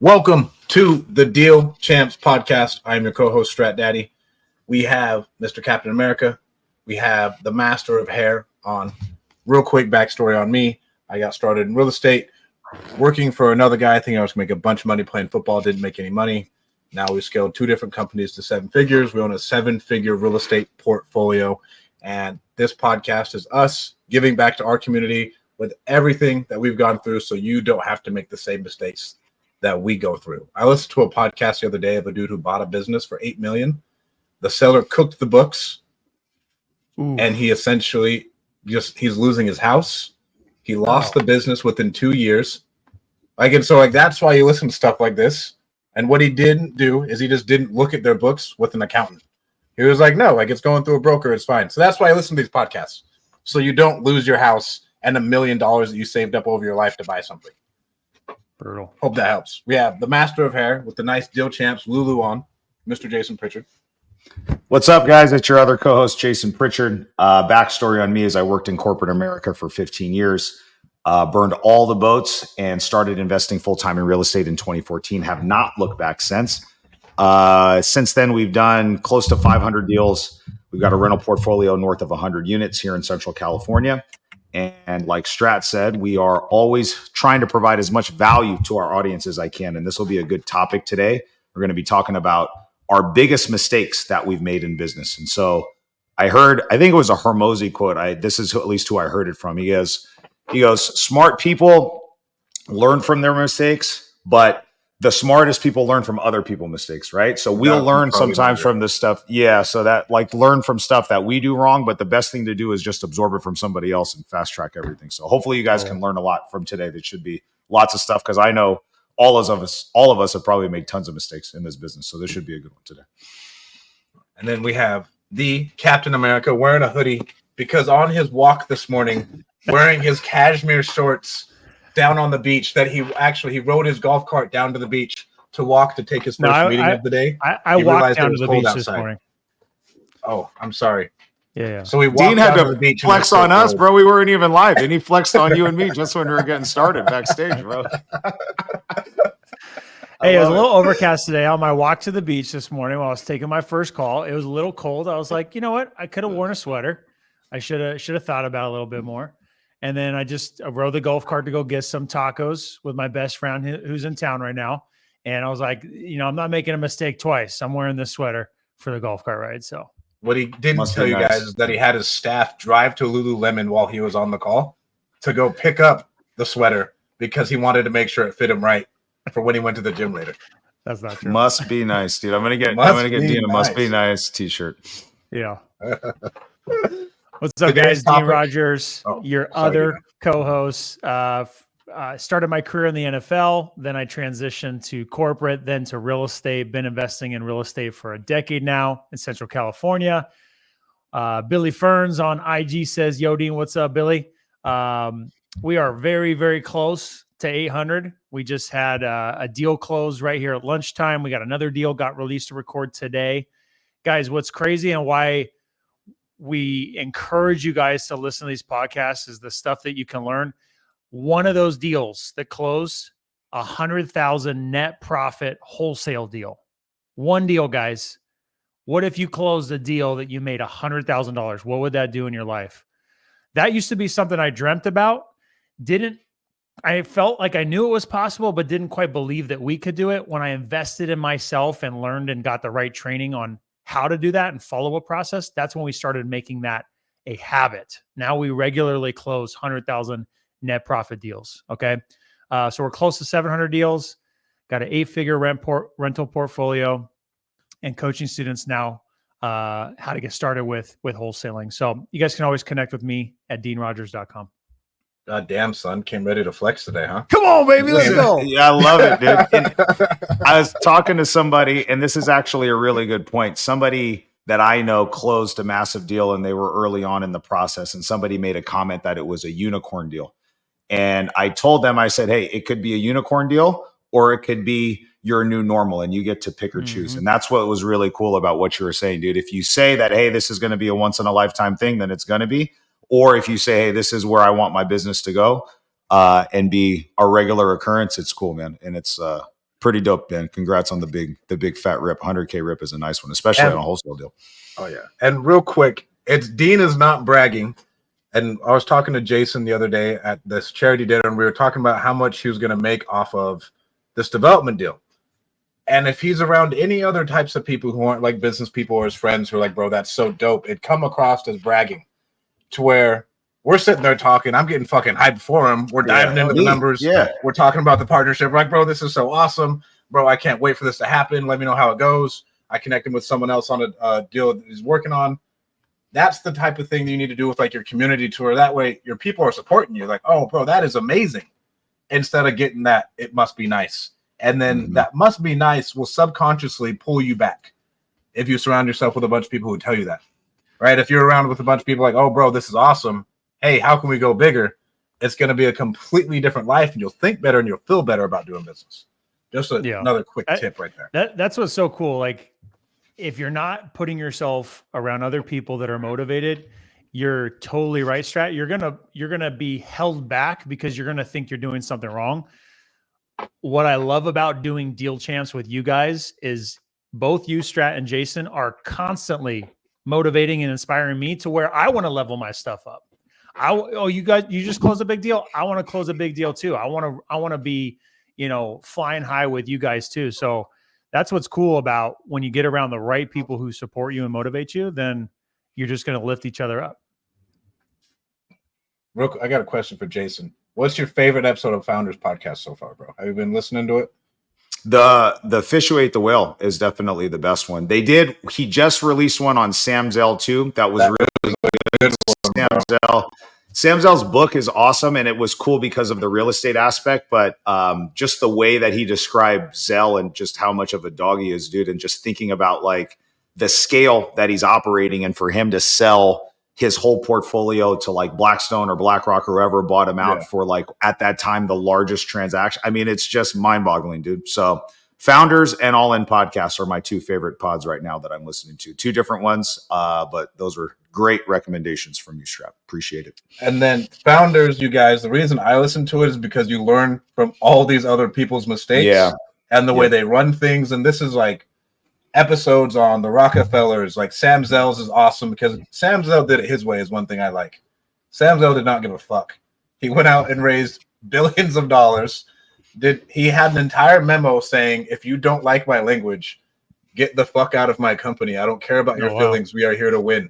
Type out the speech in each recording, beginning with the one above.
Welcome to the Deal Champs podcast. I'm your co-host, Strat Daddy. We have Mr. Captain America. We have the Master of Hair on. Real quick backstory on me. I got started in real estate, working for another guy. I think I was going to make a bunch of money playing football. Didn't make any money. Now we scaled 2 different companies to 7 figures. We own a 7-figure real estate portfolio. And this podcast is us giving back to our community with everything that we've gone through so you don't have to make the same mistakes that we go through. I listened to a podcast the other day of a dude who bought a business for $8 million. The seller cooked the books. And he essentially he's losing his house. He lost the business within 2 years. That's why you listen to stuff like this. And what he didn't do is he just didn't look at their books with an accountant. He was like, no, it's going through a broker. It's fine. So that's why I listen to these podcasts. So you don't lose your house and $1 million that you saved up over your life to buy something. Brutal. Hope that helps. We have the Master of Hair with the nice Deal Champs Lulu on, Mr. Jason Pritchard. What's up, guys? It's your other co-host, Jason Pritchard. Backstory on me is I worked in corporate America for 15 years, burned all the boats, and started investing full-time in real estate in 2014. Have not looked back since. Since then, we've done close to 500 deals. We've got a rental portfolio north of 100 units here in Central California. And like Strat said, we are always trying to provide as much value to our audience as I can. And this will be a good topic today. We're going to be talking about our biggest mistakes that we've made in business. And so I think it was a Hormozy quote. This is at least who I heard it from. He goes, smart people learn from their mistakes, but the smartest people learn from other people's mistakes, right? So we'll learn sometimes from this stuff. Yeah. So that learn from stuff that we do wrong, but the best thing to do is just absorb it from somebody else and fast track everything. So hopefully you guys can learn a lot from today. There should be lots of stuff because I know all of us have probably made tons of mistakes in this business. So this should be a good one today. And then we have the Captain America wearing a hoodie because on his walk this morning, wearing his cashmere shorts down on the beach, that he rode his golf cart down to the beach to walk to take his first meeting of the day. I walked down to the beach this morning. Oh, I'm sorry. Yeah. So we walked Dean had down to the beach. Flex on us, bro. We weren't even live. And he flexed on you and me just when we were getting started backstage, bro. Hey, it was a little overcast today on my walk to the beach this morning while I was taking my first call. It was a little cold. I was like, you know what? I could have worn a sweater. I should have thought about it a little bit more. And then I rode the golf cart to go get some tacos with my best friend who's in town right now. And I was like, I'm not making a mistake twice. I'm wearing this sweater for the golf cart ride. So what he didn't tell you guys is that he had his staff drive to Lululemon while he was on the call to go pick up the sweater because he wanted to make sure it fit him right for when he went to the gym later. That's not true. Must be nice, dude. I'm gonna get Dean a must be nice t-shirt. Yeah. What's up, guys? Dean Rogers, your other co-host. Started my career in the NFL. Then I transitioned to corporate, then to real estate. Been investing in real estate for a decade now in Central California. Billy Ferns on IG says, yo, Dean, what's up, Billy? We are very, very close to 800. We just had a deal close right here at lunchtime. We got another deal got released to record today. Guys, what's crazy and why we encourage you guys to listen to these podcasts is the stuff that you can learn. One of those deals that closed, 100,000 net profit wholesale deal. One deal, guys. What if you closed a deal that you made $100,000? What would that do in your life? That used to be something I dreamt about. I felt like I knew it was possible, but didn't quite believe that we could do it. When I invested in myself and learned and got the right training on how to do that and follow a process, that's when we started making that a habit. Now we regularly close 100,000 net profit deals. Okay. So we're close to 700 deals, got an 8-figure rental portfolio, and coaching students now how to get started with wholesaling. So you guys can always connect with me at deanrogers.com. God damn, son. Came ready to flex today, huh? Come on, baby. Let's go. Yeah, I love it, dude. And I was talking to somebody, and this is actually a really good point. Somebody that I know closed a massive deal, and they were early on in the process, and somebody made a comment that it was a unicorn deal. And I told them, I said, hey, it could be a unicorn deal, or it could be your new normal, and you get to pick or choose. And that's what was really cool about what you were saying, dude. If you say that, hey, this is going to be a once-in-a-lifetime thing, then it's going to be. Or if you say, hey, this is where I want my business to go and be a regular occurrence, it's cool, man. And it's Pretty dope, Ben. Congrats on the big fat rip. 100K rip is a nice one, especially on a wholesale deal. Oh yeah. And real quick, Dean is not bragging. And I was talking to Jason the other day at this charity dinner, and we were talking about how much he was going to make off of this development deal. And if he's around any other types of people who aren't like business people or his friends who are like, bro, that's so dope, it'd come across as bragging, to where we're sitting there talking. I'm getting fucking hyped for him. We're diving into the numbers. Yeah. We're talking about the partnership. We're like, bro, this is so awesome. Bro, I can't wait for this to happen. Let me know how it goes. I connect him with someone else on a deal that he's working on. That's the type of thing that you need to do with like your community tour. That way your people are supporting you. Like, oh, bro, that is amazing. Instead of getting that, it must be nice. And then that must be nice will subconsciously pull you back if you surround yourself with a bunch of people who tell you that, right? If you're around with a bunch of people like, oh, bro, this is awesome. Hey, how can we go bigger? It's going to be a completely different life, and you'll think better and you'll feel better about doing business. Just another quick tip right there. That's what's so cool. Like, if you're not putting yourself around other people that are motivated, you're totally right, Strat. You're gonna be held back because you're gonna think you're doing something wrong. What I love about doing Deal Champs with you guys is both you, Strat, and Jason are constantly motivating and inspiring me to where I want to level my stuff up. You just closed a big deal. I want to close a big deal too. I want to be, flying high with you guys too. So that's what's cool about when you get around the right people who support you and motivate you, then you're just going to lift each other up. I got a question for Jason. What's your favorite episode of Founders Podcast so far, bro? Have you been listening to it? The Fish Who Ate the Whale is definitely the best one. He just released one on Sam Zell too. That was really good. Sam Zell's book is awesome, and it was cool because of the real estate aspect, but just the way that he described Zell and just how much of a dog he is, dude, and just thinking about like the scale that he's operating, and for him to sell his whole portfolio to like Blackstone or BlackRock or whoever bought him out for like at that time the largest transaction. I mean, it's just mind-boggling, dude. So Founders and All In Podcasts are my two favorite pods right now that I'm listening to. Two different ones, but those were great recommendations from you, Strap. Appreciate it. And then Founders, you guys, the reason I listen to it is because you learn from all these other people's mistakes and the way they run things. And this is like episodes on the Rockefellers. Like Sam Zell's is awesome because Sam Zell did it his way is one thing I like. Sam Zell did not give a fuck. He went out and raised billions of dollars. He had an entire memo saying, if you don't like my language, get the fuck out of my company. I don't care about your feelings. We are here to win.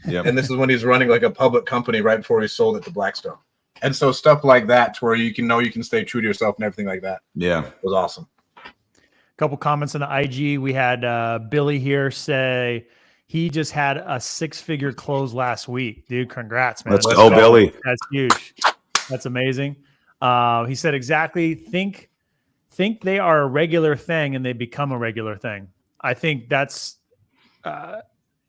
Yeah. And this is when he's running like a public company right before he sold it to Blackstone. And so stuff like that to where you can stay true to yourself and everything like that. Yeah. Was awesome. Couple comments on the IG. We had Billy here say he just had a 6-figure close last week. Dude, congrats, man. Let's go, Billy. That's huge. That's amazing. He said exactly, think they are a regular thing and they become a regular thing. I think that's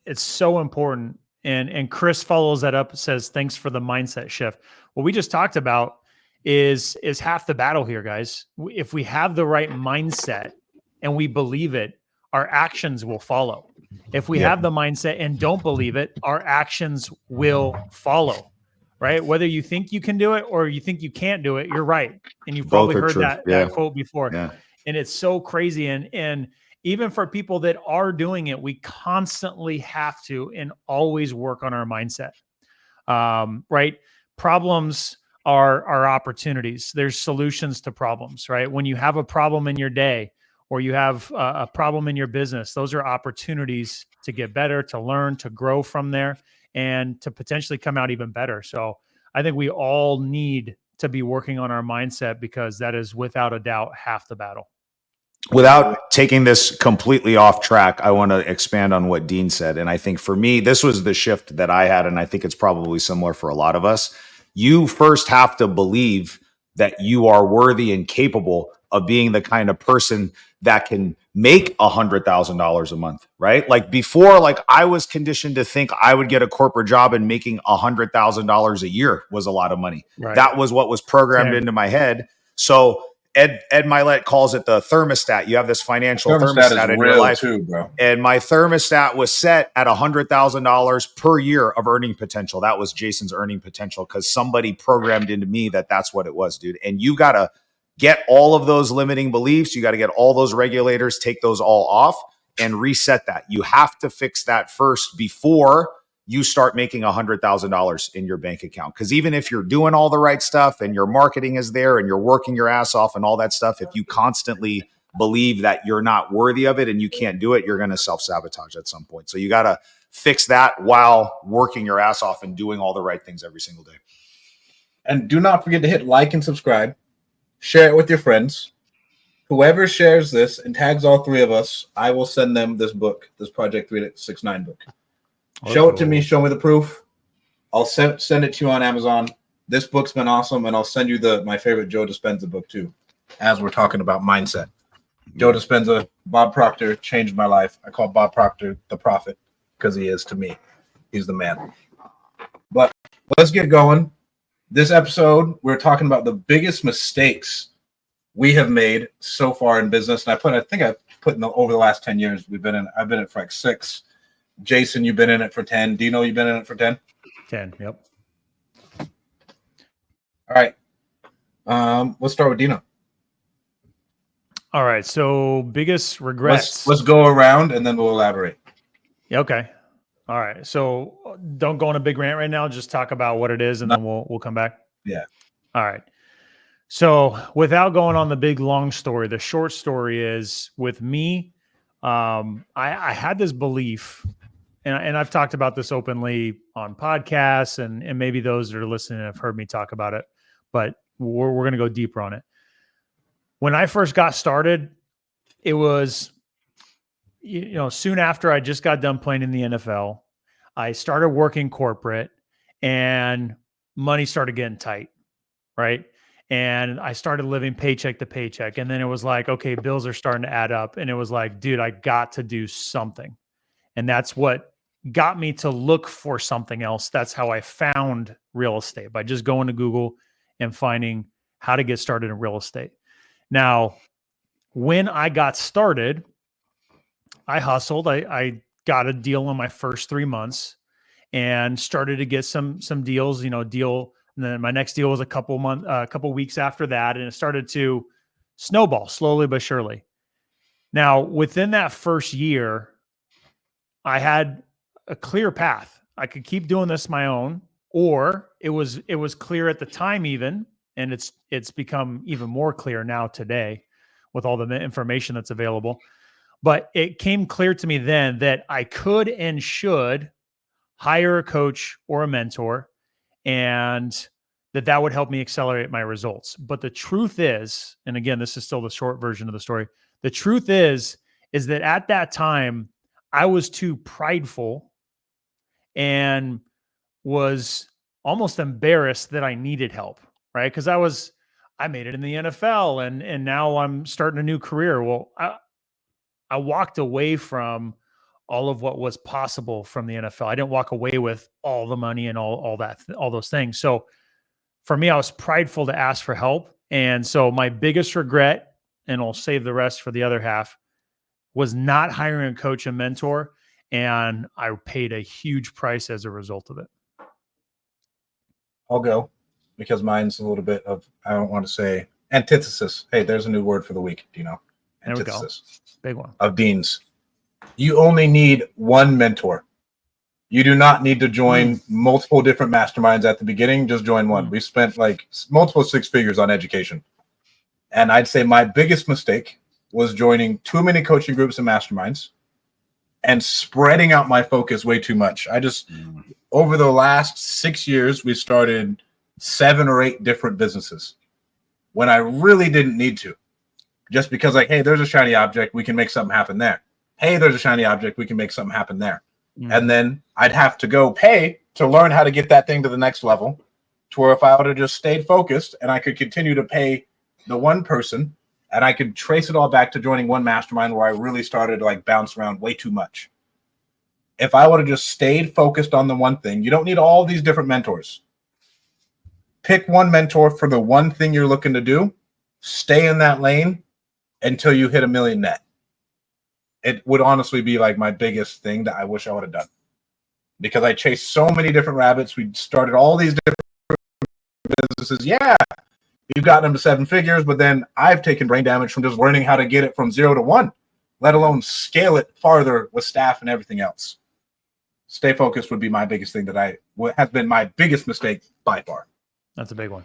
it's so important. And Chris follows that up, says, thanks for the mindset shift. What we just talked about is half the battle here, guys. If we have the right mindset and we believe it, our actions will follow. If we have the mindset and don't believe it, our actions will follow, right? Whether you think you can do it or you think you can't do it, you're right. And you've probably heard that quote before. Yeah. And it's so crazy. And even for people that are doing it, we constantly have to and always work on our mindset, right? Problems are opportunities. There's solutions to problems, right? When you have a problem in your day, or you have a problem in your business, those are opportunities to get better, to learn, to grow from there, and to potentially come out even better. So I think we all need to be working on our mindset because that is without a doubt half the battle. Without taking this completely off track, I want to expand on what Dean said. And I think for me, this was the shift that I had, and I think it's probably similar for a lot of us. You first have to believe that you are worthy and capable of being the kind of person that can make $100,000 a month, right? Like before, like I was conditioned to think I would get a corporate job and making $100,000 a year was a lot of money. Right. That was what was programmed into my head. So Ed Milet calls it the thermostat. You have this financial thermostat in your life. Too, bro. And my thermostat was set at $100,000 per year of earning potential. That was Jason's earning potential because somebody programmed into me that that's what it was, dude. And you got to get all of those limiting beliefs. You got to get all those regulators, take those all off and reset that. You have to fix that first before you start making $100,000 in your bank account. Because even if you're doing all the right stuff and your marketing is there and you're working your ass off and all that stuff, if you constantly believe that you're not worthy of it and you can't do it, you're going to self-sabotage at some point. So you got to fix that while working your ass off and doing all the right things every single day. And do not forget to hit like and subscribe. Share it with your friends. Whoever shares this and tags all three of us, I will send them this book, this Project 369 book. Show it to me. Show me the proof. I'll send it to you on Amazon. This book's been awesome, and I'll send you my favorite Joe Dispenza book too, as we're talking about mindset. Joe Dispenza, Bob Proctor changed my life. I call Bob Proctor the prophet because he is to me. He's the man. But let's get going. This episode, we're talking about the biggest mistakes we have made so far in business. And I think I put over the last 10 years, I've been in it for like 6. Jason, you've been in it for 10. Dino, you've been in it for 10? 10, yep. All right. Let's start with Dino. All right. So biggest regrets. Let's go around and then we'll elaborate. Yeah, okay. All right. So don't go on a big rant right now. Just talk about what it is and then we'll come back. Yeah. All right. So without going on the big long story, the short story is with me, I had this belief, and I've talked about this openly on podcasts, and maybe those that are listening have heard me talk about it, but we're going to go deeper on it. When I first got started, it was, soon after I just got done playing in the NFL, I started working corporate and money started getting tight, right? And I started living paycheck to paycheck. And then it was like, okay, bills are starting to add up. And it was like, dude, I got to do something. And that's what got me to look for something else. That's how I found real estate, by just going to Google and finding how to get started in real estate. Now, when I got started, I hustled. I got a deal in my first 3 months and started to get some deals, and then my next deal was a couple weeks after that. And it started to snowball slowly but surely. Now, within that first year, I had a clear path. I could keep doing this my own, or it was clear at the time even, and it's become even more clear now today with all the information that's available. But it came clear to me then that I could and should hire a coach or a mentor, and that would help me accelerate my results. But the truth is, and again, this is still the short version of the story. The truth is that at that time, I was too prideful and was almost embarrassed that I needed help, right? Because I made it in the NFL and now I'm starting a new career. Well, I walked away from all of what was possible from the NFL. I didn't walk away with all the money and all those things. So for me, I was prideful to ask for help. And so my biggest regret, and I'll save the rest for the other half, was not hiring a coach and mentor. And I paid a huge price as a result of it. I'll go because mine's a little bit of, I don't want to say antithesis. Hey, there's a new word for the week, antithesis. Big one. Of Dean's. You only need one mentor. You do not need to join multiple different masterminds at the beginning. Just join one. We spent like multiple 6 figures on education. And I'd say my biggest mistake was joining too many coaching groups and masterminds and spreading out my focus way too much. Over the last 6 years, we started 7 or 8 different businesses when I really didn't need to. Just because hey, there's a shiny object, we can make something happen there. Hey, there's a shiny object, we can make something happen there. And then I'd have to go pay to learn how to get that thing to the next level, to where if I would have just stayed focused and I could continue to pay the one person and I could trace it all back to joining one mastermind where I really started to bounce around way too much. If I would have just stayed focused on the one thing, you don't need all these different mentors. Pick one mentor for the one thing you're looking to do, stay in that lane until you hit $1 million net. It would honestly be my biggest thing that I wish I would have done, because I chased so many different rabbits. We started all these different businesses. Yeah, You've gotten them to 7 figures, but then I've taken brain damage from just learning how to get it from 0 to 1, let alone scale it farther with staff and everything else. Stay focused would be my biggest thing that has been my biggest mistake by far. That's a big one.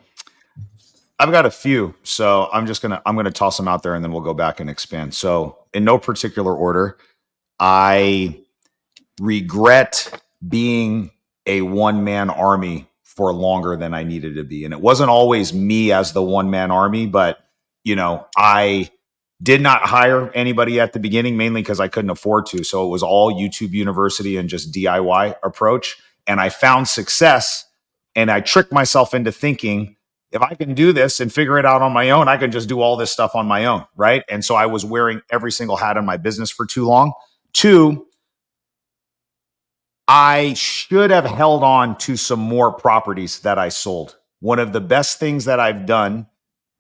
I've got a few, so I'm gonna toss them out there and then we'll go back and expand. So in no particular order, I regret being a one-man army for longer than I needed to be. And it wasn't always me as the one-man army, but I did not hire anybody at the beginning, mainly because I couldn't afford to. So it was all YouTube University and just DIY approach. And I found success, and I tricked myself into thinking, if I can do this and figure it out on my own, I can just do all this stuff on my own, right? And so I was wearing every single hat in my business for too long. 2, I should have held on to some more properties that I sold. One of the best things that I've done,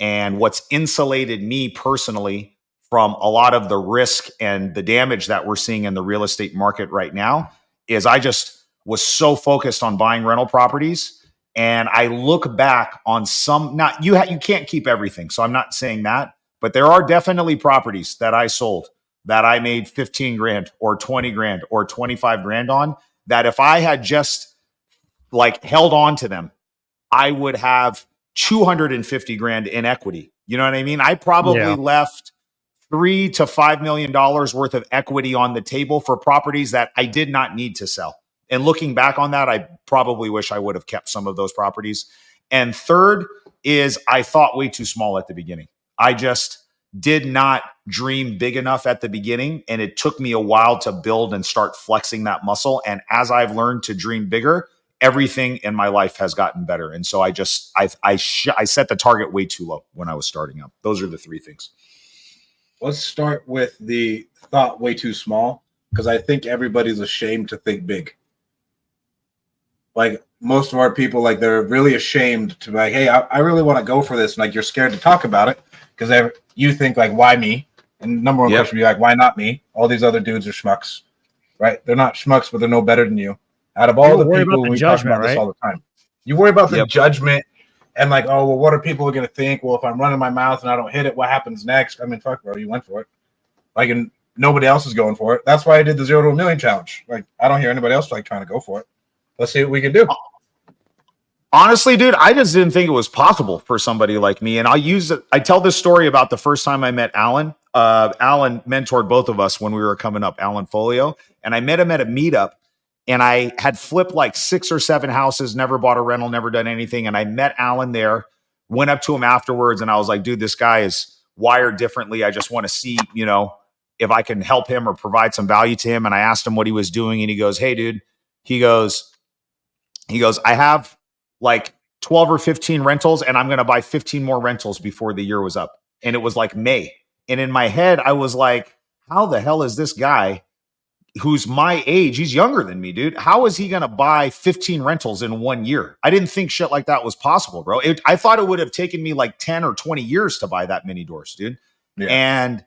and what's insulated me personally from a lot of the risk and the damage that we're seeing in the real estate market right now, is I just was so focused on buying rental properties. And I look back on some, you can't keep everything. So I'm not saying that, but there are definitely properties that I sold that I made 15 grand or 20 grand or 25 grand on, that if I had just held on to them, I would have 250 grand in equity. You know what I mean? I probably left $3 to $5 million worth of equity on the table for properties that I did not need to sell. And looking back on that, I probably wish I would have kept some of those properties. And third is I thought way too small at the beginning. I just did not dream big enough at the beginning. And it took me a while to build and start flexing that muscle. And as I've learned to dream bigger, everything in my life has gotten better. And so I set the target way too low when I was starting up. Those are the 3 things. Let's start with the thought way too small, because I think everybody's ashamed to think big. Most of our people, they're really ashamed to be like, hey, I really want to go for this. And you're scared to talk about it because you think why me? And number one question would be why not me? All these other dudes are schmucks, right? They're not schmucks, but they're no better than you. Out of all the people, we talk about this all the time. You worry about the judgment and oh, well, what are people going to think? Well, if I'm running my mouth and I don't hit it, what happens next? I mean, fuck, bro, you went for it. And nobody else is going for it. That's why I did the 0 to $1 million challenge. I don't hear anybody else trying to go for it. Let's see what we can do. Honestly, dude, I just didn't think it was possible for somebody like me. And I tell this story about the first time I met Alan. Alan mentored both of us when we were coming up, Alan Folio. And I met him at a meetup. And I had flipped 6 or 7 houses, never bought a rental, never done anything. And I met Alan there, went up to him afterwards. And I was like, dude, this guy is wired differently. I just want to see, if I can help him or provide some value to him. And I asked him what he was doing. And he goes, hey, dude, he goes, I have 12 or 15 rentals and I'm going to buy 15 more rentals before the year was up. And it was May. And in my head, I was like, how the hell is this guy who's my age? He's younger than me, dude. How is he going to buy 15 rentals in 1 year? I didn't think shit like that was possible, bro. I thought it would have taken me 10 or 20 years to buy that many doors, dude. Yeah. And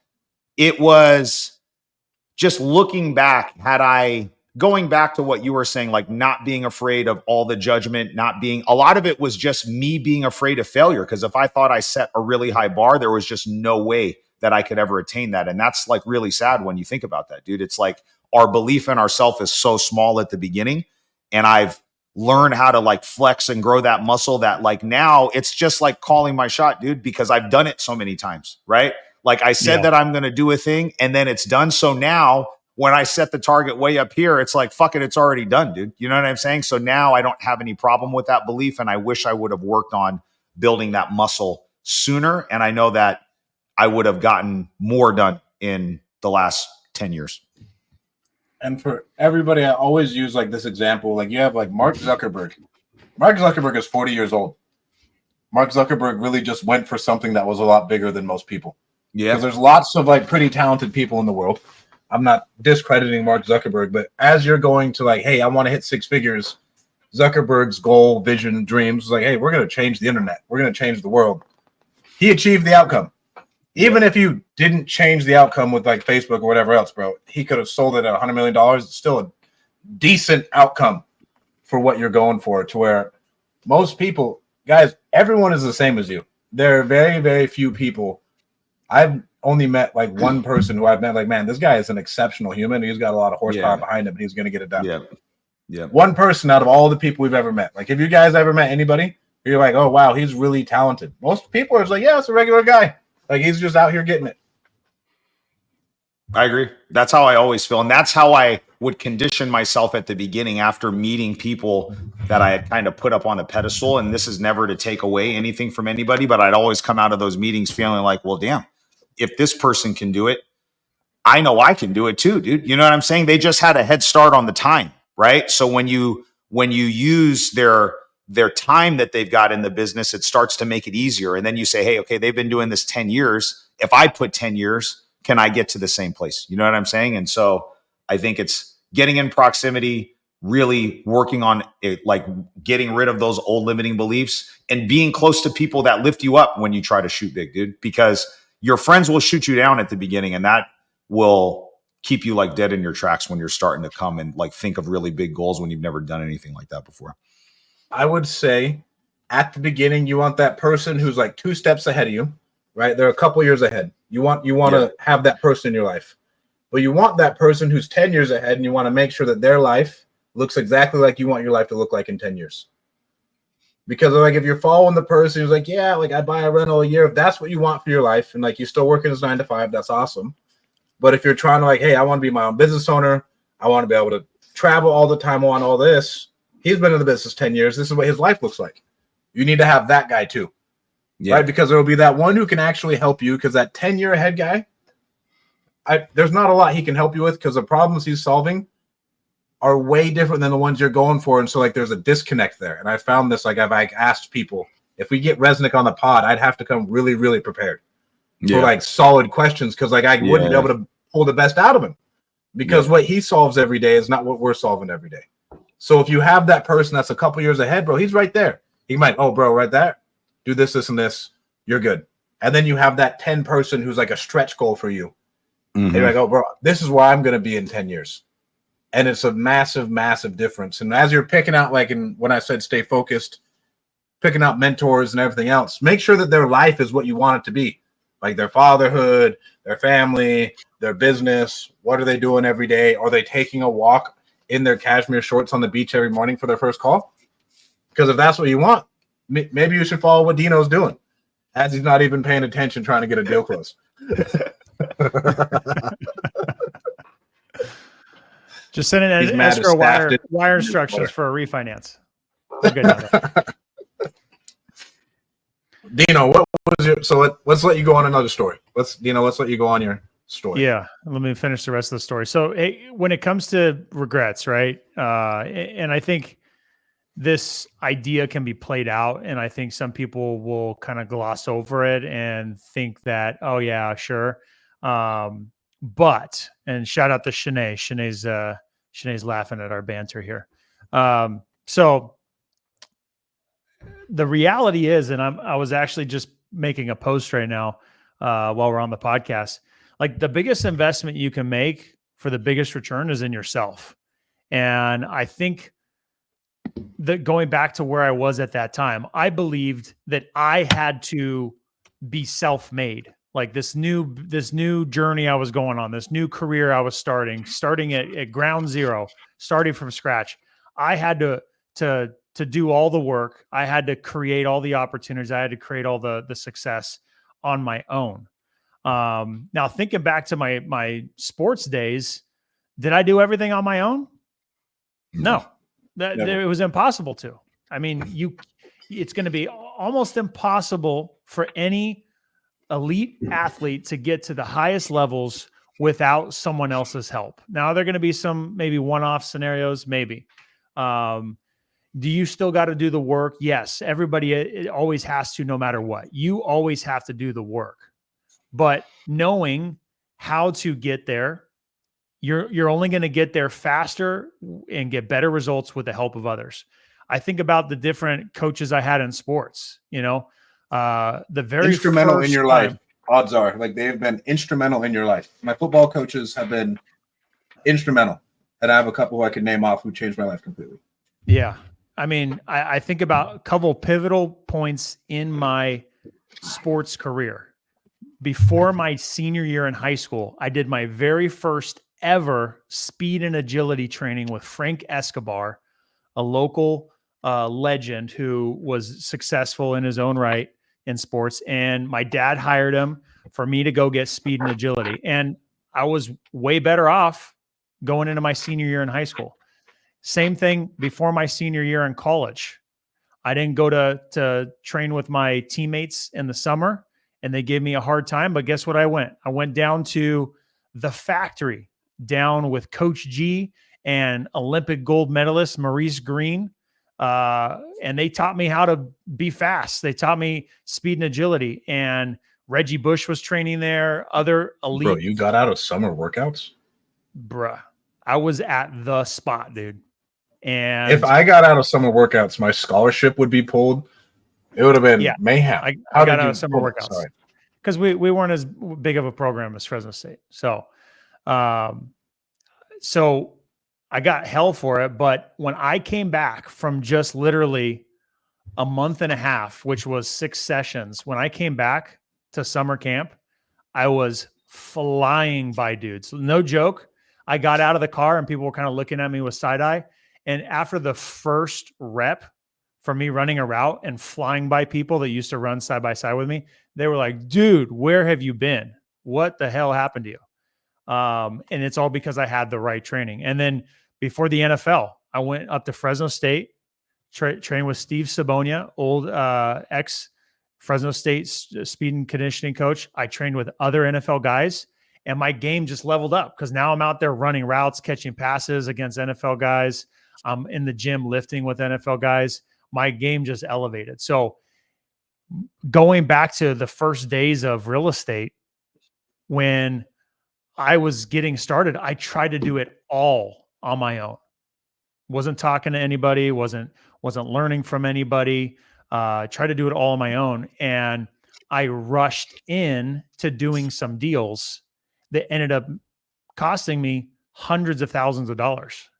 it was just looking back, going back to what you were saying, not being afraid of all the judgment, a lot of it was just me being afraid of failure. Because if I thought I set a really high bar, there was just no way that I could ever attain that. And that's really sad when you think about that, dude. It's our belief in ourselves is so small at the beginning. And I've learned how to flex and grow that muscle that now it's just calling my shot, dude, because I've done it so many times, right? I said that I'm going to do a thing and then it's done. So now when I set the target way up here, it's fuck it, it's already done, dude. You know what I'm saying? So now I don't have any problem with that belief. And I wish I would have worked on building that muscle sooner. And I know that I would have gotten more done in the last 10 years. And for everybody, I always use this example. You have Mark Zuckerberg. Mark Zuckerberg is 40 years old. Mark Zuckerberg really just went for something that was a lot bigger than most people. Yeah. Because there's lots of pretty talented people in the world. I'm not discrediting Mark Zuckerberg, but as you're going to hey, I want to hit 6 figures, Zuckerberg's goal, vision, dreams was hey, we're going to change the internet. We're going to change the world. He achieved the outcome. Even if you didn't change the outcome with Facebook or whatever else, bro, he could have sold it at $100 million. It's still a decent outcome for what you're going for, to where most people, guys, everyone is the same as you. there are very, very few people. I've only met like one person who I've met like, man, this guy is an exceptional human. He's got a lot of horsepower behind him, and he's going to get it done. Yeah. One person out of all the people we've ever met. Like, if you guys ever met anybody, you're like, oh, wow, he's really talented. Most people are just like, yeah, it's a regular guy. Like, he's just out here getting it. I agree. That's how I always feel. And that's how I would condition myself at the beginning after meeting people that I had kind of put up on a pedestal. And this is never to take away anything from anybody, but I'd always come out of those meetings feeling like, well, damn, if this person can do it, I know I can do it too, dude. You know what I'm saying? They just had a head start on the time, right? So when you use their time that they've got in the business, it starts to make it easier. And then you say, hey, okay, they've been doing this 10 years. If I put 10 years, can I get to the same place? You know what I'm saying? And so I think it's getting in proximity, really working on it, like getting rid of those old limiting beliefs and being close to people that lift you up when you try to shoot big, dude, because your friends will shoot you down at the beginning, and that will keep you like dead in your tracks when you're starting to come and like think of really big goals when you've never done anything like that before. I would say at the beginning, you want that person who's like 2 steps ahead of you, right? They're a couple years ahead. You want to have that person in your life, but you want that person who's 10 years ahead, and you want to make sure that their life looks exactly like you want your life to look like in 10 years. Because like, if you're following the person who's like, yeah, like I buy a rental a year, if that's what you want for your life, and like you're still working as 9 to 5, that's awesome. But if you're trying to like, hey, I want to be my own business owner, I want to be able to travel all the time, I want all this. He's been in the business 10 years. This is what his life looks like. You need to have that guy too. Yeah. Right? Because there will be that one who can actually help you, because that 10-year ahead guy, there's not a lot he can help you with, because the problems he's solving are way different than the ones you're going for. And so like there's a disconnect there. And I found this, like I've like asked people, if we get Resnick on the pod, I'd have to come really, really prepared for like solid questions, because like I wouldn't be able to pull the best out of him, because what he solves every day is not what we're solving every day. So if you have that person that's a couple years ahead, bro, he's right there. He might, oh, bro, right there, do this, this, and this. You're good. And then you have that 10 person who's like a stretch goal for you. And you're like, oh, bro, this is where I'm going to be in 10 years. And it's a massive, massive difference. And as you're picking out, like when I said stay focused, picking out mentors and everything else, make sure that their life is what you want it to be. Like their fatherhood, their family, their business. What are they doing every day? Are they taking a walk in their cashmere shorts on the beach every morning for their first call? Because if that's what you want, maybe you should follow what Dino's doing, as he's not even paying attention trying to get a deal closed. Just send an escrow wire instructions for a refinance. Good. Dino, what was your? So let's let you go on another story. Let's let you go on your story. Yeah, let me finish the rest of the story. So when it comes to regrets, right? And I think this idea can be played out, and I think some people will kind of gloss over it and think that, oh yeah, sure. But, and shout out to Shanae. Shanae's laughing at our banter here. So the reality is, and I was actually just making a post right now while we're on the podcast, like the biggest investment you can make for the biggest return is in yourself. And I think that going back to where I was at that time, I believed that I had to be self-made. Like this new journey I was going on, this new career I was starting at ground zero, starting from scratch. I had to do all the work. I had to create all the opportunities. I had to create all the success on my own. Now thinking back to my sports days, did I do everything on my own? No, it was impossible to. I mean, it's going to be almost impossible for any elite athlete to get to the highest levels without someone else's help. Now, there are going to be some maybe one-off scenarios, maybe. Do you still got to do the work? Yes. Everybody it always has to, no matter what. You always have to do the work. But knowing how to get there, you're only going to get there faster and get better results with the help of others. I think about the different coaches I had in sports, the very instrumental in your life. Odds are like they've been instrumental in your life. My football coaches have been instrumental, and I have a couple who I could name off who changed my life completely. Yeah. I mean, I think about a couple pivotal points in my sports career. Before my senior year in high school, I did my very first ever speed and agility training with Frank Escobar, a local legend who was successful in his own right in sports. And my dad hired him for me to go get speed and agility. And I was way better off going into my senior year in high school. Same thing before my senior year in college. I didn't go to train with my teammates in the summer, and they gave me a hard time. But guess what? I went down to the factory, down with Coach G and Olympic gold medalist Maurice Green. And they taught me how to be fast. They taught me speed and agility. And Reggie Bush was training there. Other elite. Bro, you got out of summer workouts? Bruh, I was at the spot, dude. And if I got out of summer workouts, my scholarship would be pulled. It would have been mayhem. I got out of summer workouts because we weren't as big of a program as Fresno State. So, so I got hell for it. But when I came back from just literally a month and a half, which was 6 sessions, when I came back to summer camp, I was flying by dudes. No joke. I got out of the car and people were kind of looking at me with side eye. And after the first rep for me running a route and flying by people that used to run side by side with me, they were like, dude, where have you been? What the hell happened to you? And it's all because I had the right training. And then before the NFL, I went up to Fresno State, trained with Steve Sabonia, old ex Fresno State speed and conditioning coach. I trained with other NFL guys, and my game just leveled up because now I'm out there running routes, catching passes against NFL guys. I'm in the gym lifting with NFL guys. My game just elevated. So going back to the first days of real estate, when I was getting started, I tried to do it all on my own. Wasn't talking to anybody, wasn't learning from anybody. Tried to do it all on my own. And I rushed in to doing some deals that ended up costing me hundreds of thousands of dollars.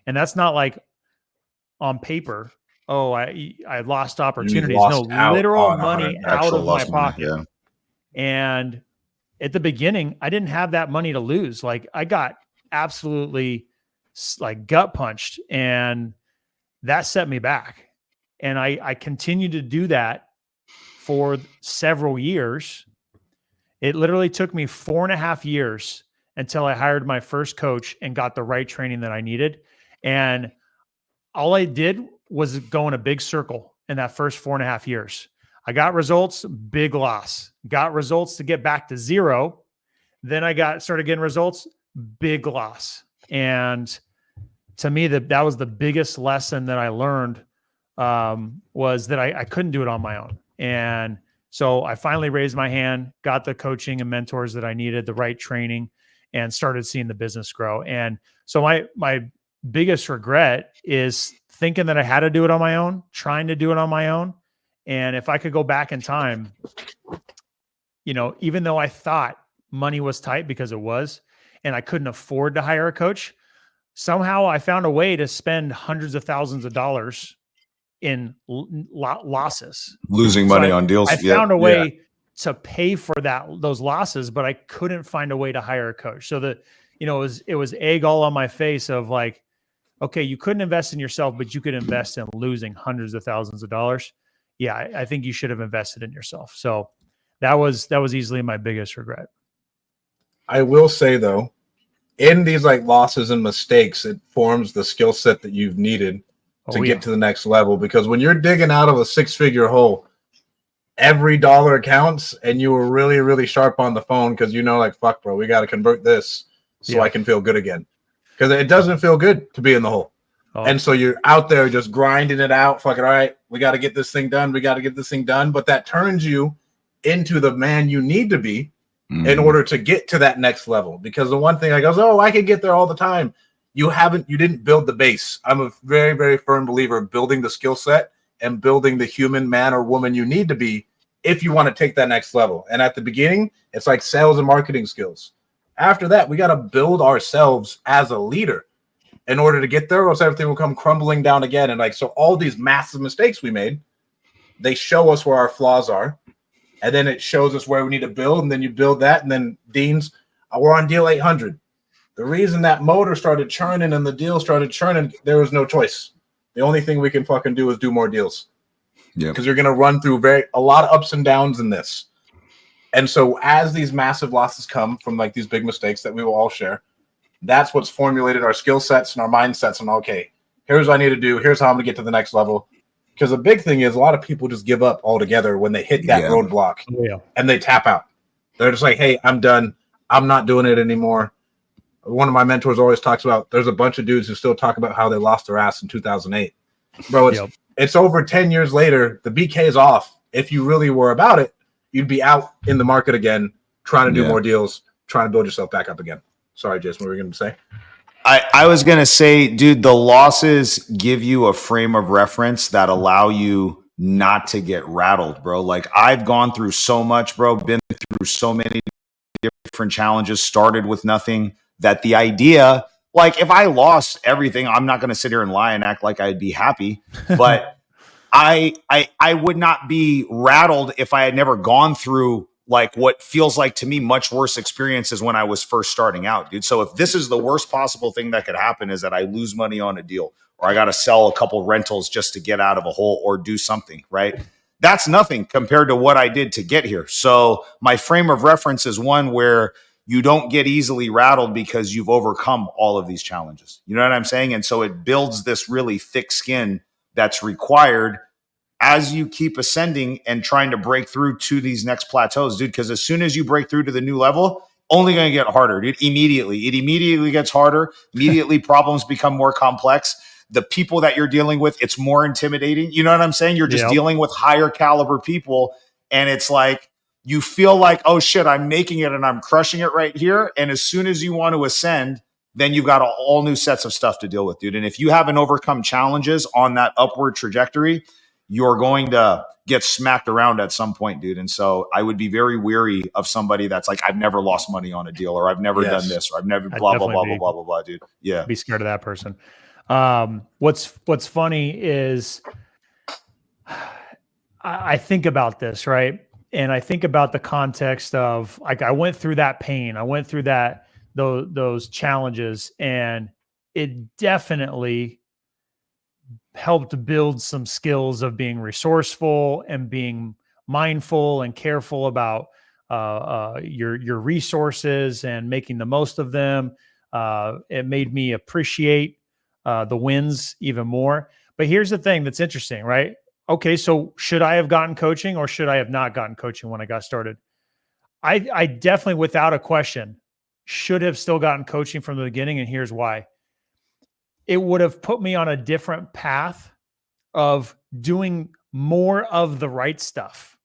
And that's not like on paper, oh, I lost opportunities. Lost literal money out of my pocket. Yeah. And at the beginning, I didn't have that money to lose. Like I got absolutely like gut punched, and that set me back. And I continued to do that for several years. It literally took me 4.5 years until I hired my first coach and got the right training that I needed. And all I did was go in a big circle in that first 4.5 years. I got results, big loss. Got results to get back to zero. Then I started getting results, big loss. And to me, that was the biggest lesson that I learned, was that I couldn't do it on my own. And so I finally raised my hand, got the coaching and mentors that I needed, the right training, and started seeing the business grow. And so my biggest regret is thinking that I had to do it on my own, trying to do it on my own. And if I could go back in time, even though I thought money was tight because it was, and I couldn't afford to hire a coach, somehow I found a way to spend hundreds of thousands of dollars in losses. Losing money on deals. I found a way to pay for those losses, but I couldn't find a way to hire a coach. So it was egg all on my face of like, okay, you couldn't invest in yourself, but you could invest in losing hundreds of thousands of dollars. Yeah, I think you should have invested in yourself. So that was easily my biggest regret. I will say though, in these like losses and mistakes, it forms the skill set that you've needed to get to the next level. Because when you're digging out of a 6-figure hole, every dollar counts, and you were really, really sharp on the phone because like, fuck, bro, we got to convert this so I can feel good again. Because it doesn't feel good to be in the hole. Oh. And so you're out there just grinding it out. Fucking, all right, we got to get this thing done. We got to get this thing done. But that turns you into the man you need to be in order to get to that next level. Because the one thing I goes, oh, I can get there all the time. You didn't build the base. I'm a very, very firm believer of building the skill set and building the human man or woman you need to be if you want to take that next level. And at the beginning, it's like sales and marketing skills. After that, we got to build ourselves as a leader in order to get there, or else everything will come crumbling down again. And so all these massive mistakes we made, they show us where our flaws are. and then it shows us where we need to build, and then you build that, and then Dean's, we're on deal 800. The reason that motor started churning and the deal started churning, there was no choice. The only thing we can fucking do is do more deals. Yeah, because you're going to run through a lot of ups and downs in this. And so as these massive losses come from like these big mistakes that we will all share, that's what's formulated our skill sets and our mindsets. And okay, here's what I need to do. Here's how I'm going to get to the next level. Because the big thing is a lot of people just give up altogether when they hit that roadblock and they tap out. They're just like, hey, I'm done. I'm not doing it anymore. One of my mentors always talks about there's a bunch of dudes who still talk about how they lost their ass in 2008. Bro, it's over 10 years later. The BK is off. If you really were about it, you'd be out in the market again, trying to do more deals, trying to build yourself back up again. Sorry, Jason, what were you going to say? I was going to say, dude, the losses give you a frame of reference that allow you not to get rattled, bro. Like I've gone through so much, bro, been through so many different challenges, started with nothing, that the idea, like if I lost everything, I'm not going to sit here and lie and act like I'd be happy, but I would not be rattled if I had never gone through like what feels like to me much worse experiences when I was first starting out, dude. So if this is the worst possible thing that could happen is that I lose money on a deal, or I got to sell a couple rentals just to get out of a hole or do something, right? That's nothing compared to what I did to get here. So my frame of reference is one where you don't get easily rattled because you've overcome all of these challenges. You know what I'm saying? And so it builds this really thick skin that's required as you keep ascending and trying to break through to these next plateaus, dude. Because as soon as you break through to the new level, only going to get harder, dude. Immediately. It immediately gets harder. Immediately problems become more complex. The people that you're dealing with, it's more intimidating. You know what I'm saying? You're just dealing with higher caliber people. And it's like, you feel like, oh shit, I'm making it and I'm crushing it right here. And as soon as you want to ascend, then you've got all new sets of stuff to deal with, dude. And if you haven't overcome challenges on that upward trajectory, you're going to get smacked around at some point, dude. And so I would be very weary of somebody that's like, I've never lost money on a deal, or I've never done this, or I've never blah, blah, blah, blah, blah, blah, blah, dude. Yeah. Be scared of that person. What's funny is I think about this, right? And I think about the context of like, I went through that pain. I went through those challenges, and it definitely helped build some skills of being resourceful and being mindful and careful about your resources and making the most of them. It made me appreciate the wins even more. But here's the thing that's interesting, right? Okay, so should I have gotten coaching or should I have not gotten coaching when I got started? I definitely, without a question, should have still gotten coaching from the beginning, and here's why. It would have put me on a different path of doing more of the right stuff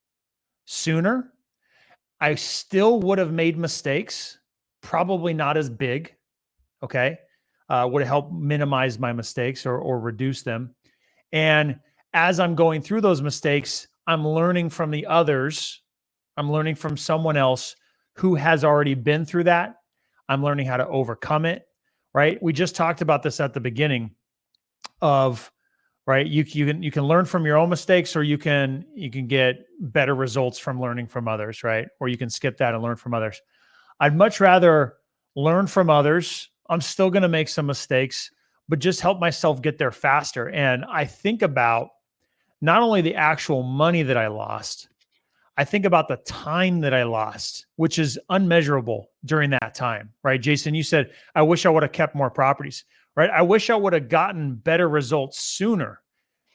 sooner. I still would have made mistakes, probably not as big, okay? Would have helped minimize my mistakes or reduce them. And as I'm going through those mistakes, I'm learning from the others. I'm learning from someone else who has already been through that. I'm learning how to overcome it, right? We just talked about this at the beginning of, right? You can learn from your own mistakes, or you can get better results from learning from others, right? Or you can skip that and learn from others. I'd much rather learn from others. I'm still going to make some mistakes, but just help myself get there faster. And I think about not only the actual money that I lost, I think about the time that I lost, which is unmeasurable during that time, right? Jason, you said, I wish I would have kept more properties, right? I wish I would have gotten better results sooner.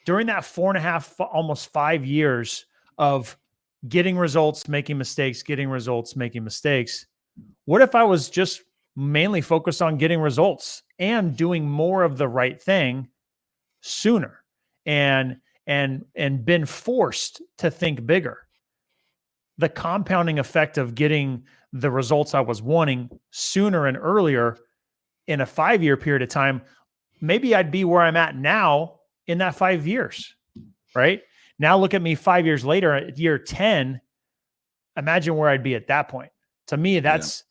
During that 4.5, almost 5 years of getting results, making mistakes, getting results, making mistakes, what if I was just mainly focused on getting results and doing more of the right thing sooner and been forced to think bigger? The compounding effect of getting the results I was wanting sooner and earlier in a 5-year period of time, maybe I'd be where I'm at now in that 5 years, right? Now look at me 5 years later at year 10, imagine where I'd be at that point. To me, that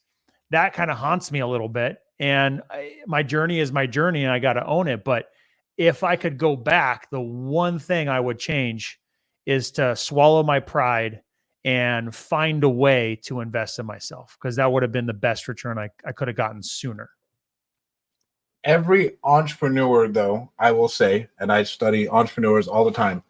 kind of haunts me a little bit. And my journey is my journey and I got to own it. But if I could go back, the one thing I would change is to swallow my pride and find a way to invest in myself, because that would have been the best return I could have gotten sooner. Every entrepreneur, though, I will say, and I study entrepreneurs all the time,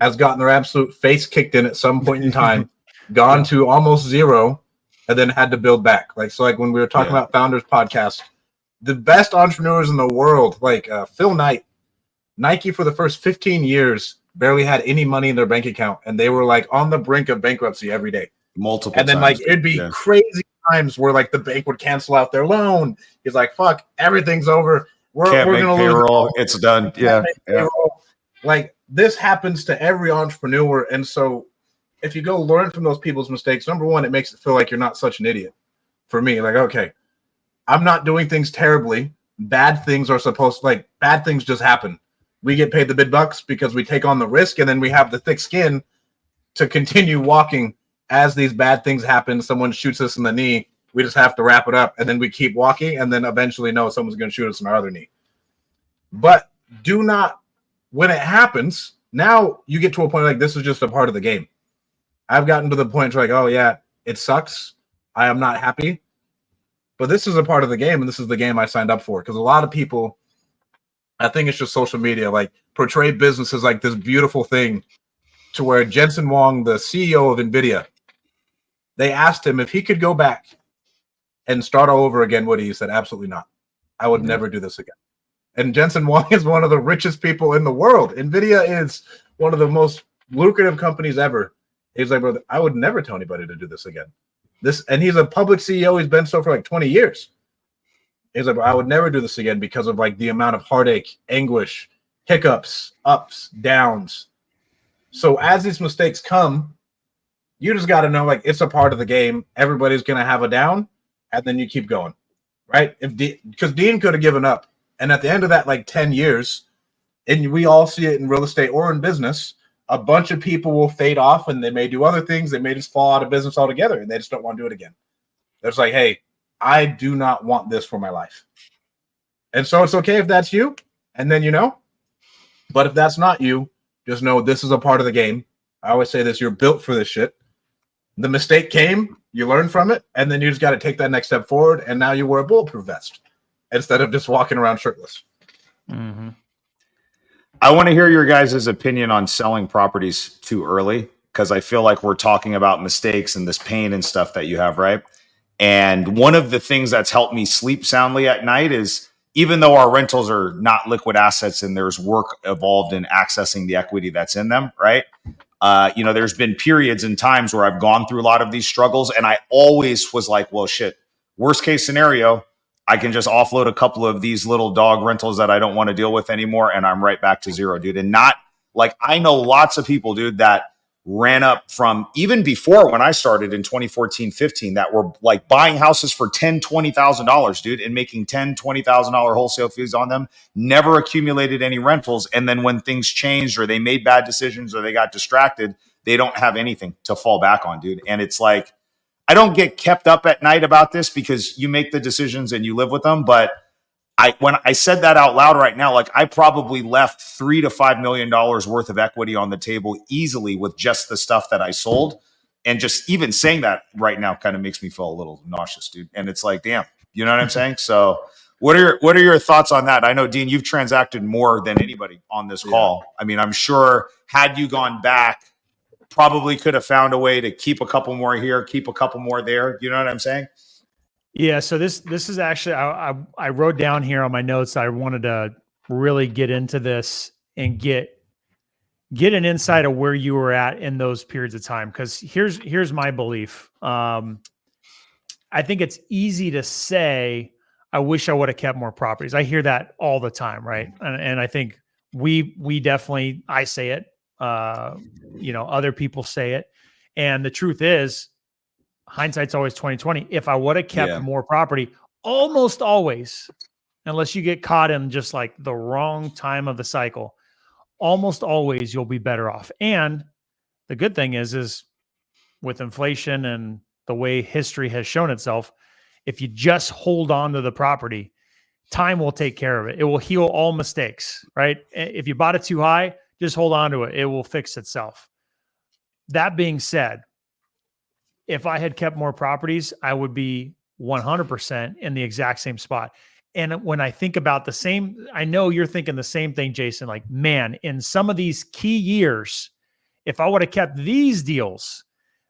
has gotten their absolute face kicked in at some point in time, gone to almost zero, and then had to build back. Like when we were talking about Founders Podcast, the best entrepreneurs in the world, like Phil Knight, Nike for the first 15 years barely had any money in their bank account, and they were like on the brink of bankruptcy every day. Multiple and then times, like it'd be crazy times where like the bank would cancel out their loan. He's like, fuck, everything's over. We're gonna payroll. lose. It's done. Like this happens to every entrepreneur. And so if you go learn from those people's mistakes, number one, it makes it feel like you're not such an idiot. For me, like, okay, I'm not doing things terribly. Bad things just happen. We get paid the big bucks because we take on the risk, and then we have the thick skin to continue walking as these bad things happen. Someone shoots us in the knee. We just have to wrap it up, and then we keep walking, and then eventually someone's going to shoot us in our other knee. But do not, when it happens, now you get to a point like this is just a part of the game. I've gotten to the point where like, oh yeah, it sucks. I am not happy. But this is a part of the game, and this is the game I signed up for. Because a lot of people, I think it's just social media, like portray business as like this beautiful thing, to where Jensen Huang, the CEO of NVIDIA, they asked him if he could go back and start all over again, would he? He said, absolutely not. I would never do this again. And Jensen Huang is one of the richest people in the world. NVIDIA is one of the most lucrative companies ever. He's like, brother, I would never tell anybody to do this again. And he's a public CEO. He's been so for like 20 years. He's like, I would never do this again because of like the amount of heartache, anguish, hiccups, ups, downs. So as these mistakes come, you just got to know, like, it's a part of the game. Everybody's going to have a down, and then you keep going, right? Because Dean could have given up. And at the end of that, like 10 years, and we all see it in real estate or in business, a bunch of people will fade off, and they may do other things. They may just fall out of business altogether, and they just don't want to do it again. It's like, hey, I do not want this for my life. And so it's okay if that's you, and then but if that's not you, just know this is a part of the game. I always say this, you're built for this shit. The mistake came, you learn from it, and then you just got to take that next step forward, and now you wear a bulletproof vest instead of just walking around shirtless. Mm-hmm. I want to hear your guys' opinion on selling properties too early, because I feel like we're talking about mistakes and this pain and stuff that you have, right? And one of the things that's helped me sleep soundly at night is, even though our rentals are not liquid assets and there's work involved in accessing the equity that's in them, right? There's been periods and times where I've gone through a lot of these struggles, and I always was like, well, shit, worst case scenario, I can just offload a couple of these little dog rentals that I don't want to deal with anymore, and I'm right back to zero, dude. And not like, I know lots of people, dude, that ran up from even before when I started in 2014, 15, that were like buying houses for $10,000, $20,000, dude, and making $10,000, $20,000 wholesale fees on them, never accumulated any rentals. And then when things changed, or they made bad decisions, or they got distracted, they don't have anything to fall back on, dude. And it's like, I don't get kept up at night about this, because you make the decisions and you live with them. But when I said that out loud right now, like, I probably left $3 to $5 million worth of equity on the table easily with just the stuff that I sold. And just even saying that right now kind of makes me feel a little nauseous, dude. And it's like, damn, you know what I'm saying? So what are your thoughts on that? I know, Dean, you've transacted more than anybody on this call. I mean, I'm sure had you gone back, probably could have found a way to keep a couple more here, keep a couple more there. You know what I'm saying? Yeah. So this is actually, I wrote down here on my notes, I wanted to really get into this and get an insight of where you were at in those periods of time. Cause here's my belief. I think it's easy to say, I wish I would have kept more properties. I hear that all the time. Right. And I think we definitely, I say it, other people say it. And the truth is, hindsight's always 20/20. If I would have kept more property, almost always, unless you get caught in just like the wrong time of the cycle, almost always you'll be better off. And the good thing is with inflation and the way history has shown itself, if you just hold on to the property, time will take care of it. It will heal all mistakes, right? If you bought it too high, just hold on to it. It will fix itself. That being said, if I had kept more properties, I would be 100% in the exact same spot. And when I think about the same, I know you're thinking the same thing, Jason, like, man, in some of these key years, if I would have kept these deals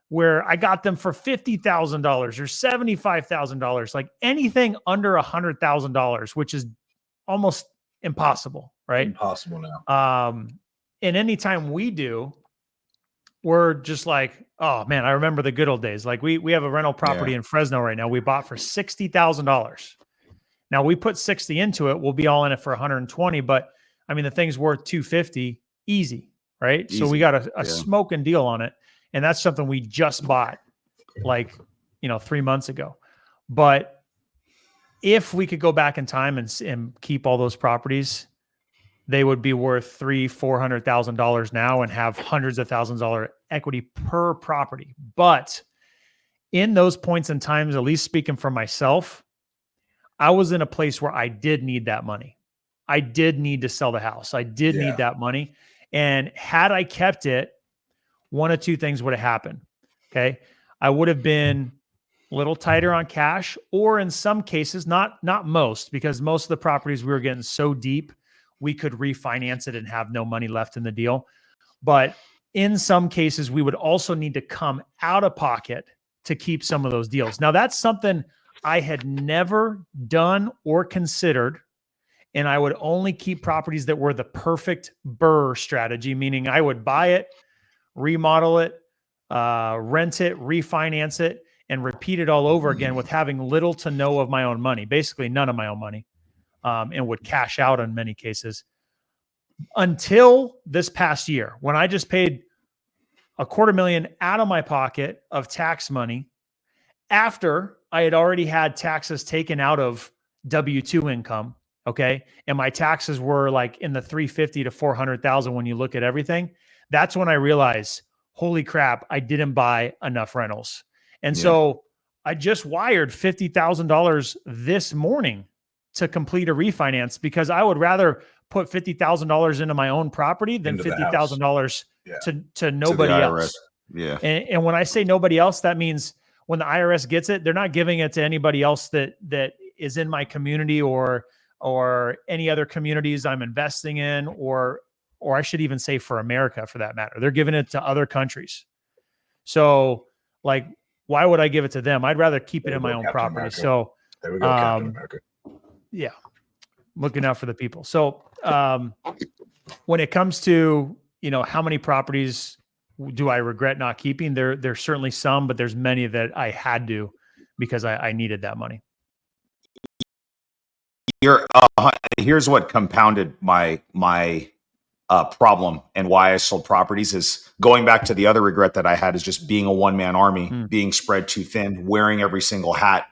where I got them for $50,000 or $75,000, like anything under $100,000, which is almost impossible, right? Impossible now. And anytime we do, we're just like, oh man, I remember the good old days. Like we have a rental property in Fresno right now. We bought for $60,000. Now we put 60 into it. We'll be all in it for 120, but I mean, the thing's worth 250 easy, right? Easy. So we got a smoking deal on it. And that's something we just bought like, 3 months ago. But if we could go back in time and keep all those properties, they would be worth $300,000-$400,000 now and have hundreds of thousands of dollars equity per property. But in those points in times, at least speaking for myself, I was in a place where I did need that money. I did need to sell the house. I did need that money. And had I kept it, one of two things would have happened. Okay. I would have been a little tighter on cash, or in some cases, not most, because most of the properties we were getting so deep, we could refinance it and have no money left in the deal. But in some cases, we would also need to come out of pocket to keep some of those deals. Now, that's something I had never done or considered. And I would only keep properties that were the perfect BRRRR strategy, meaning I would buy it, remodel it, rent it, refinance it, and repeat it all over again with having little to no of my own money, basically none of my own money. And would cash out in many cases, until this past year when I just paid $250,000 out of my pocket of tax money after I had already had taxes taken out of W-2 income. Okay. And my taxes were like in the $350,000 to $400,000 when you look at everything. That's when I realized, holy crap, I didn't buy enough rentals. And so I just wired $50,000 this morning to complete a refinance, because I would rather put $50,000 into my own property than $50,000 to nobody else. Yeah. And when I say nobody else, that means when the IRS gets it, they're not giving it to anybody else that is in my community or any other communities I'm investing in, or I should even say for America for that matter. They're giving it to other countries. So like, why would I give it to them? I'd rather keep it in my own property. America. So there we go, Captain America. Yeah. Looking out for the people. So when it comes to, how many properties do I regret not keeping? There's certainly some, but there's many that I had to because I needed that money. Here's what compounded my problem and why I sold properties is going back to the other regret that I had is just being a one-man army, being spread too thin, wearing every single hat.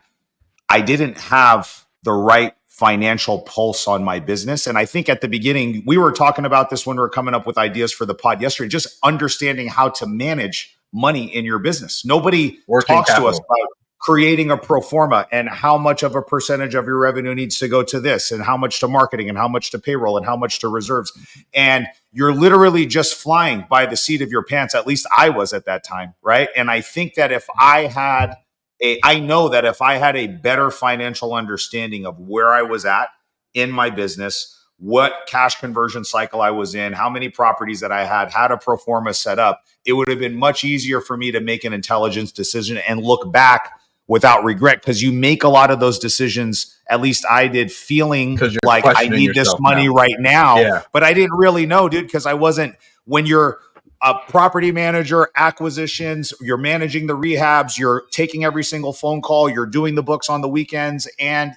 I didn't have the right financial pulse on my business. And I think at the beginning, we were talking about this when we were coming up with ideas for the pod yesterday, just understanding how to manage money in your business. Nobody talks to us about creating a pro forma and how much of a percentage of your revenue needs to go to this and how much to marketing and how much to payroll and how much to reserves. And you're literally just flying by the seat of your pants. At least I was at that time. Right. And I think that I know that if I had a better financial understanding of where I was at in my business, what cash conversion cycle I was in, how many properties that I had a pro forma set up, it would have been much easier for me to make an intelligent decision and look back without regret, because you make a lot of those decisions, at least I did, feeling like I need this money right now. Yeah. But I didn't really know, dude, because I wasn't, when you're a property manager, acquisitions, you're managing the rehabs, you're taking every single phone call, you're doing the books on the weekends, and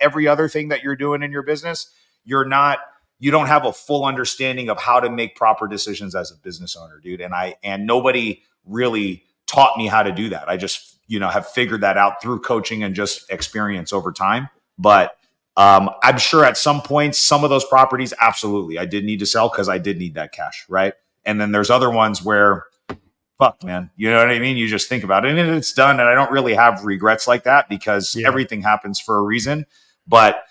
every other thing that you're doing in your business, you don't have a full understanding of how to make proper decisions as a business owner, dude. And nobody really taught me how to do that. I just have figured that out through coaching and just experience over time. But I'm sure at some point, some of those properties, absolutely, I did need to sell because I did need that cash, right? And then there's other ones where, fuck, man, you know what I mean? You just think about it and it's done. And I don't really have regrets like that because everything happens for a reason. But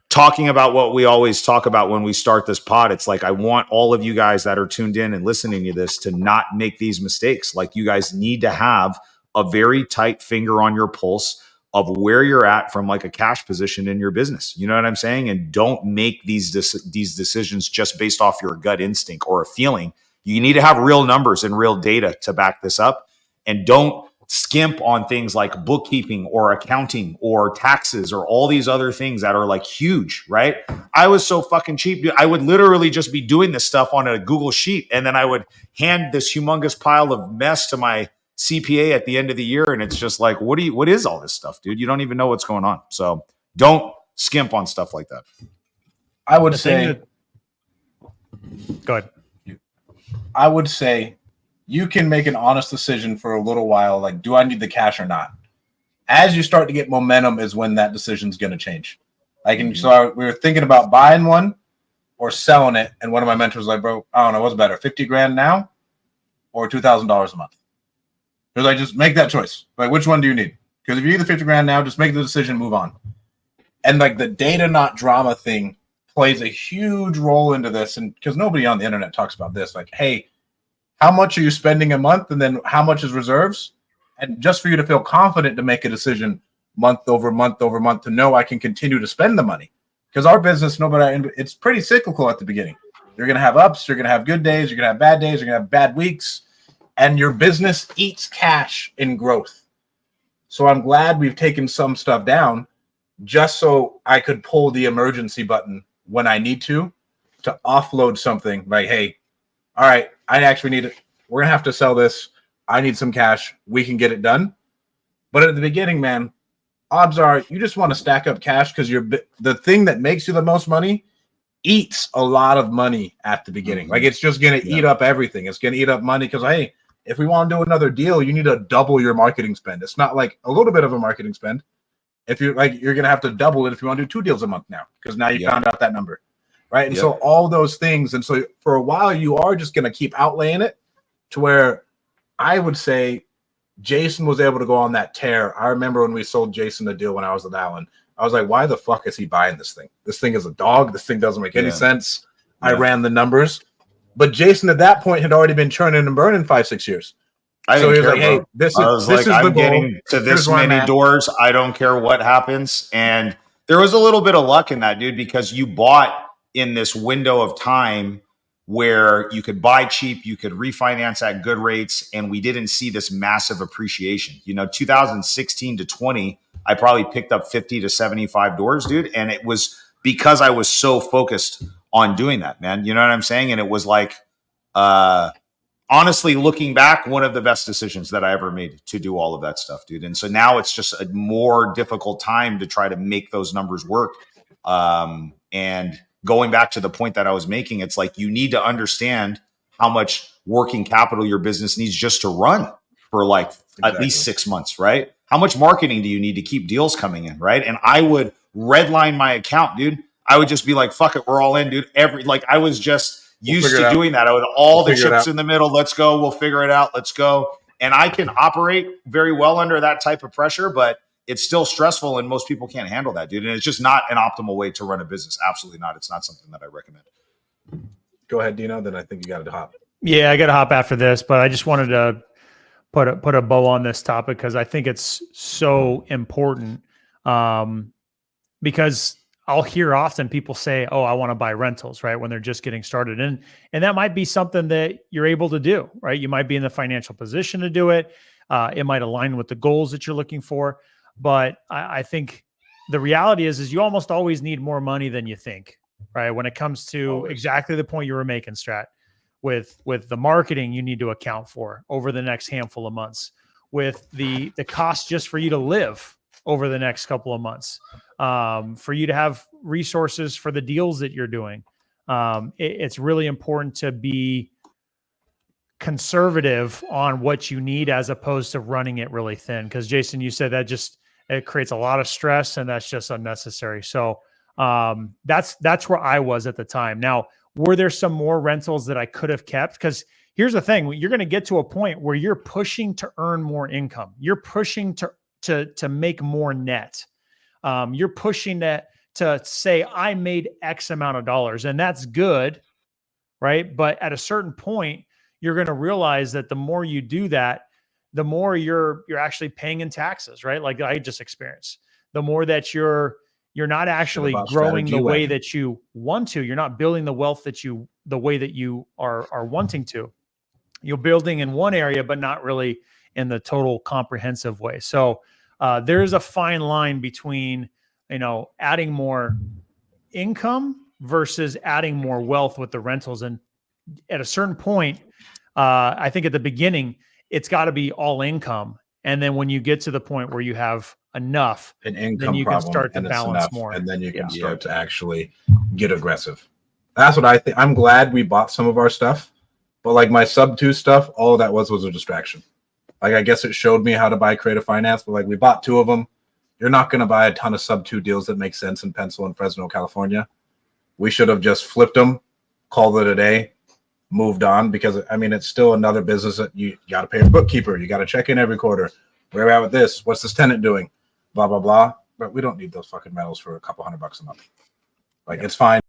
talking about what we always talk about when we start this pod, it's like, I want all of you guys that are tuned in and listening to this to not make these mistakes. Like, you guys need to have a very tight finger on your pulse of where you're at from like a cash position in your business. You know what I'm saying? And don't make these decisions just based off your gut instinct or a feeling. You need to have real numbers and real data to back this up. And don't skimp on things like bookkeeping or accounting or taxes or all these other things that are like huge, right? I was so fucking cheap, dude. I would literally just be doing this stuff on a Google sheet, and then I would hand this humongous pile of mess to my CPA at the end of the year. And it's just like, what is all this stuff, dude? You don't even know what's going on. So don't skimp on stuff like that. I would say, go ahead. I would say you can make an honest decision for a little while. Like, do I need the cash or not? As you start to get momentum is when that decision's going to change. Like, and so we were thinking about buying one or selling it. And one of my mentors was like, bro, I don't know, what's better, 50 grand now or $2,000 a month? They're like, just make that choice. Like, which one do you need? Because if you need the 50 grand now, just make the decision, move on. And like the data, not drama thing plays a huge role into this. And because nobody on the internet talks about this, like, hey, how much are you spending a month? And then how much is reserves? And just for you to feel confident to make a decision month over month over month to know I can continue to spend the money. Because our business, it's pretty cyclical at the beginning. You're going to have ups, you're going to have good days, you're going to have bad days, you're going to have bad weeks. And your business eats cash in growth. So I'm glad we've taken some stuff down just so I could pull the emergency button when I need to offload something like, hey, all right, I actually need it. We're going to have to sell this. I need some cash. We can get it done. But at the beginning, man, odds are you just want to stack up cash because the thing that makes you the most money eats a lot of money at the beginning. Like, it's just going to eat up everything. It's going to eat up money because, hey, if we want to do another deal, you need to double your marketing spend. It's not like a little bit of a marketing spend. If you're like, you're going to have to double it if you want to do 2 deals a month now, because now you found out that number. Right. And so all those things. And so for a while, you are just going to keep outlaying it to where I would say Jason was able to go on that tear. I remember when we sold Jason a deal when I was at Allen, I was like, why the fuck is he buying this thing? This thing is a dog. This thing doesn't make any sense. I ran the numbers. But Jason at that point had already been churning and burning 5-6 years. So he was like, hey, this is the goal. I'm getting to this many doors. I don't care what happens. And there was a little bit of luck in that, dude, because you bought in this window of time where you could buy cheap, you could refinance at good rates, and we didn't see this massive appreciation. 2016 to 20, I probably picked up 50 to 75 doors, dude. And it was because I was so focused on doing that, man. You know what I'm saying? And it was like, honestly, looking back, one of the best decisions that I ever made to do all of that stuff, dude. And so now it's just a more difficult time to try to make those numbers work. And going back to the point that I was making, it's like, you need to understand how much working capital your business needs just to run for like at least 6 months, right? How much marketing do you need to keep deals coming in, right? And I would redline my account, dude. I would just be like, fuck it, we're all in, dude. I was just used to doing that. I would all the chips in the middle. Let's go. We'll figure it out. Let's go. And I can operate very well under that type of pressure, but it's still stressful and most people can't handle that, dude. And it's just not an optimal way to run a business. Absolutely not. It's not something that I recommend. Go ahead, Dino. Then I think you got to hop. Yeah, I got to hop after this, but I just wanted to put a bow on this topic because I think it's so important. Because I'll hear often people say, oh, I want to buy rentals, right? When they're just getting started. And that might be something that you're able to do, right? You might be in the financial position to do it. It might align with the goals that you're looking for. But I think the reality is you almost always need more money than you think, right? When it comes to exactly the point you were making, Strat, with the marketing you need to account for over the next handful of months, with the cost just for you to live over the next couple of months, for you to have resources for the deals that you're doing. It's really important to be conservative on what you need as opposed to running it really thin. Because Jason, you said that it creates a lot of stress and that's just unnecessary. So that's where I was at the time. Now, were there some more rentals that I could have kept? Because here's the thing, you're going to get to a point where you're pushing to earn more income. You're pushing to make more net. You're pushing to say, I made X amount of dollars, and that's good, right? But at a certain point, you're going to realize that the more you do that, the more you're actually paying in taxes, right? Like I just experienced. The more that you're not actually growing the way that you want to. You're not building the wealth the way that you are wanting to. You're building in one area, but not really in the total comprehensive way. So there's a fine line between, adding more income versus adding more wealth with the rentals. And at a certain point, I think at the beginning, it's got to be all income. And then when you get to the point where you have enough, an income then you problem, can start to and balance enough, more. and then you can start to actually get aggressive. That's what I think. I'm glad we bought some of our stuff, but like my sub 2 stuff, all of that was a distraction. Like, I guess it showed me how to buy creative finance, but like we bought 2 of them. You're not going to buy a ton of sub 2 deals that make sense in Pencil and Fresno, California. We should have just flipped them, called it a day, moved on, because I mean, it's still another business that you got to pay a bookkeeper. You got to check in every quarter. Where are we at with this? What's this tenant doing? Blah, blah, blah. But we don't need those fucking metals for a couple $100 a month. Like, it's fine,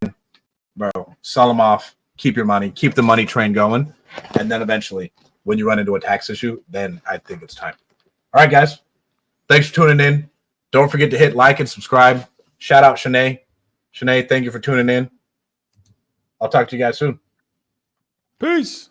bro. Sell them off, keep your money, keep the money train going. And then eventually, when you run into a tax issue, then I think it's time. All right, guys. Thanks for tuning in. Don't forget to hit like and subscribe. Shout out Shanae. Shanae, thank you for tuning in. I'll talk to you guys soon. Peace.